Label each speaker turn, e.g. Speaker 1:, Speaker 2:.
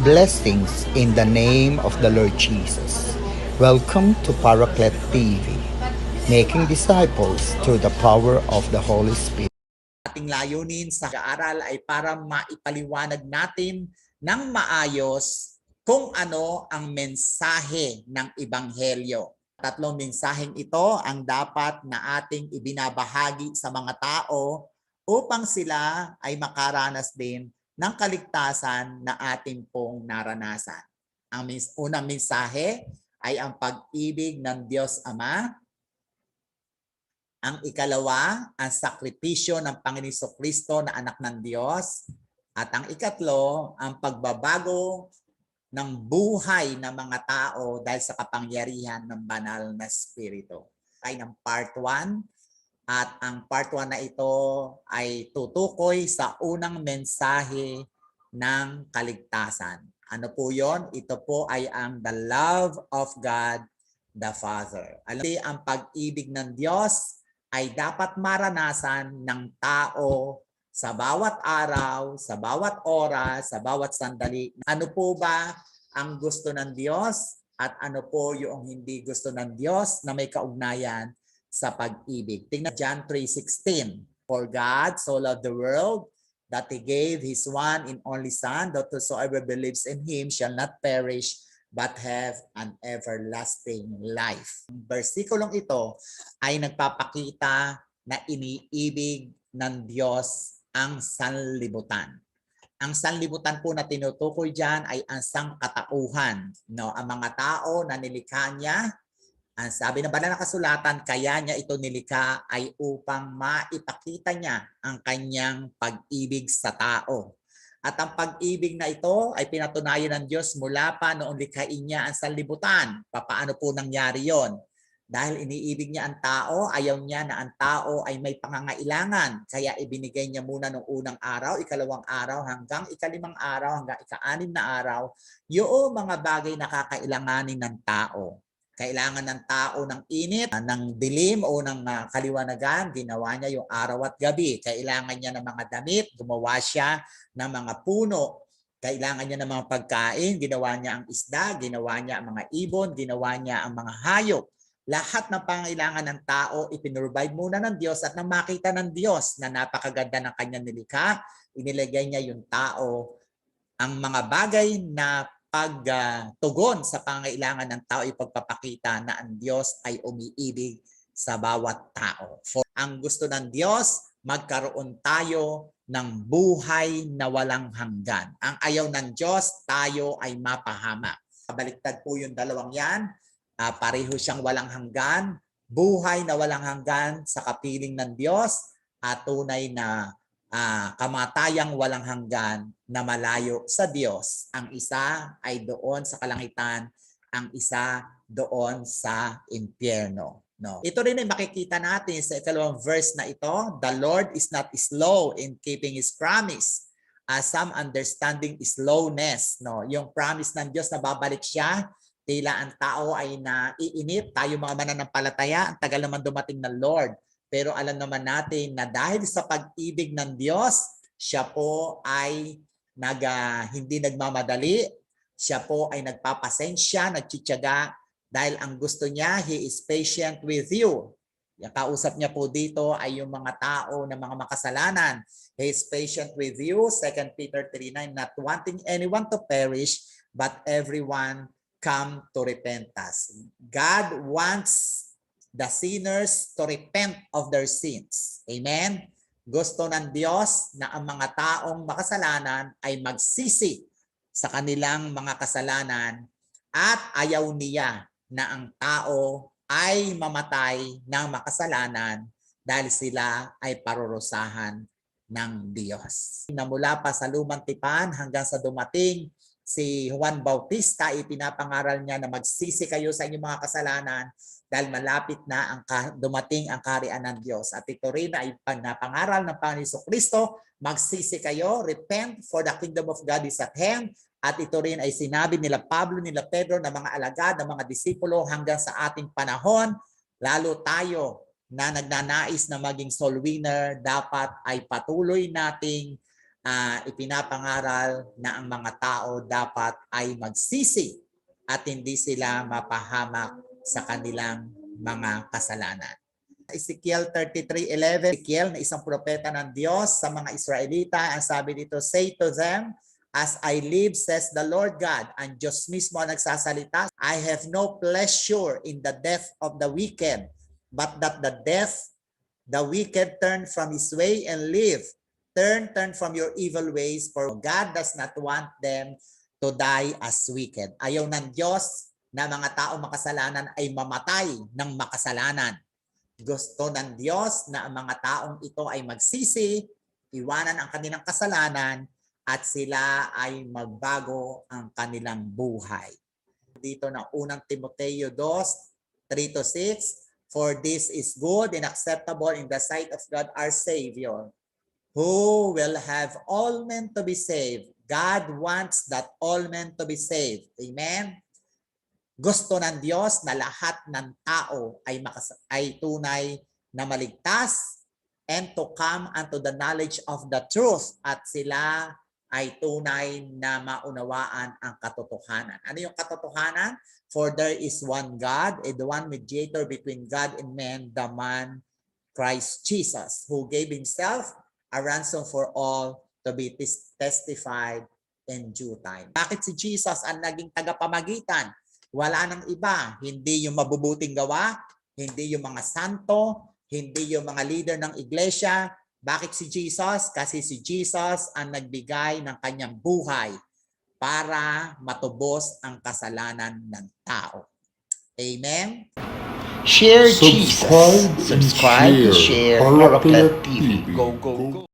Speaker 1: Blessings in the name of the Lord Jesus. Welcome to Paraclet TV, making disciples through the power of the Holy Spirit.
Speaker 2: Ating layunin sa pag-aaral ay para maipaliwanag natin ng maayos kung ano ang mensahe ng Ebanghelyo. Tatlong mensaheng ito ang dapat na ating ibinabahagi sa mga tao upang sila ay makaranas din ng kaligtasan na ating pong naranasan. Ang unang mensahe ay ang pag-ibig ng Diyos Ama. Ang ikalawa, ang sakripisyo ng Panginoong Kristo na anak ng Diyos. At ang ikatlo, ang pagbabago ng buhay ng mga tao dahil sa kapangyarihan ng banal na Espiritu. Ay ng part 1. At ang part 1 na ito ay tutukoy sa unang mensahe ng kaligtasan. Ano po yon? Ito po ay ang the love of God the Father. Alam niyo, ang pag-ibig ng Diyos ay dapat maranasan ng tao sa bawat araw, sa bawat oras, sa bawat sandali. Ano po ba ang gusto ng Diyos at ano po yung hindi gusto ng Diyos na may kaugnayan sa pag-ibig? Tingnan John 3:16. For God so loved the world that He gave His one and only Son, that whosoever believes in Him shall not perish but have an everlasting life. Ang versikulong ito ay nagpapakita na iniibig ng Diyos ang sanlibutan. Ang sanlibutan po na tinutukoy dyan ay ang sangkatauhan. No? Ang mga tao na nilikha niya, ang sabi ng banal na kasulatan, kaya niya ito nilikha ay upang maipakita niya ang kanyang pag-ibig sa tao. At ang pag-ibig na ito ay pinatunayan ng Diyos mula pa noong likhain niya ang sanlibutan. Paano po nangyari yon? Dahil iniibig niya ang tao, ayaw niya na ang tao ay may pangangailangan. Kaya ibinigay niya muna noong unang araw, ikalawang araw, hanggang ikalimang araw, hanggang ika-anim na araw, yung mga bagay na kakailanganin ng tao. Kailangan ng tao ng init, ng dilim o ng kaliwanagan, ginawa niya yung araw at gabi. Kailangan niya ng mga damit, gumawa siya ng mga puno. Kailangan niya ng mga pagkain, ginawa niya ang isda, ginawa niya ang mga ibon, ginawa niya ang mga hayop. Lahat ng pangailangan ng tao, ipinrovide muna ng Diyos at nang makita ng Diyos na napakaganda ng kanyang nilikha, inilagay niya yung tao ang mga bagay na pagtugon sa pangailangan ng tao, ipagpapakita na ang Diyos ay umiibig sa bawat tao. For ang gusto ng Diyos, magkaroon tayo ng buhay na walang hanggan. Ang ayaw ng Diyos, tayo ay mapahamak. Baliktad po yung dalawang yan. Pareho siyang walang hanggan, buhay na walang hanggan sa kapiling ng Diyos at tunay na kamatayang walang hanggan na malayo sa Diyos. Ang isa ay doon sa kalangitan, ang isa doon sa impyerno. No. Ito rin ay makikita natin sa ikalawang verse na ito, the Lord is not slow in keeping His promise. Some understanding is slowness. No. Yung promise ng Diyos na babalik siya, tila ang tao ay naiinip, tayo mga mananampalataya, ang tagal naman dumating ng Lord. Pero alam naman natin na dahil sa pag-ibig ng Diyos, siya po ay hindi nagmamadali, siya po ay nagpapasensya, nagtsitsaga, dahil ang gusto niya, He is patient with you. Yung kausap niya po dito ay yung mga tao na mga makasalanan. He is patient with you, 2 Peter 3:9, not wanting anyone to perish, but everyone come to repentance. God wants the sinners to repent of their sins. Amen? Gusto ng Diyos na ang mga taong makasalanan ay magsisi sa kanilang mga kasalanan at ayaw niya na ang tao ay mamatay ng makasalanan dahil sila ay parurusahan ng Diyos. Na mula pa sa lumang tipan hanggang sa dumating si Juan Bautista, ipinapangaral niya na magsisi kayo sa inyong mga kasalanan dahil malapit na dumating ang kaharian ng Diyos. At ito rin ay panapangaral ng Panginoon Kristo, magsisi kayo, repent for the kingdom of God is at hand. At ito rin ay sinabi nila Pablo, nila Pedro, na mga alagad, na mga disipulo hanggang sa ating panahon, lalo tayo na nagnanais na maging soul winner, dapat ay patuloy nating ipinapangaral na ang mga tao dapat ay magsisi at hindi sila mapahamak sa kanilang mga kasalanan. Ezekiel 33:11, Ezekiel na isang propeta ng Diyos sa mga Israelita, ang sabi dito, "Say to them, as I live, says the Lord God," ang Diyos mismo ang nagsasalita, "I have no pleasure in the death of the wicked, but that the wicked turn from his way and live. Turn from your evil ways, for God does not want them to die as wicked." Ayaw ng Diyos na mga tao makasalanan ay mamatay ng makasalanan. Gusto ng Diyos na ang mga taong ito ay magsisi, iwanan ang kanilang kasalanan, at sila ay magbago ang kanilang buhay. Dito na unang Timoteo 2:3-6, "For this is good and acceptable in the sight of God our Savior, who will have all men to be saved." God wants that all men to be saved. Amen? Gusto ng Diyos na lahat ng tao ay tunay na maligtas and to come unto the knowledge of the truth, at sila ay tunay na maunawaan ang katotohanan. Ano yung katotohanan? "For there is one God, and the one mediator between God and men, the man Christ Jesus, who gave himself a ransom for all to be testified in due time." Bakit si Jesus ang naging tagapamagitan? Wala nang iba, hindi yung mabubuting gawa, hindi yung mga santo, hindi yung mga leader ng iglesia. Bakit si Jesus? Kasi si Jesus ang nagbigay ng kanyang buhay para matubos ang kasalanan ng tao. Amen?
Speaker 1: Share Jesus.
Speaker 3: Subscribe and
Speaker 1: Subscribe,
Speaker 3: share
Speaker 1: share
Speaker 3: Paraclet
Speaker 1: Paraclet TV.
Speaker 3: TV.
Speaker 1: Go, go, go.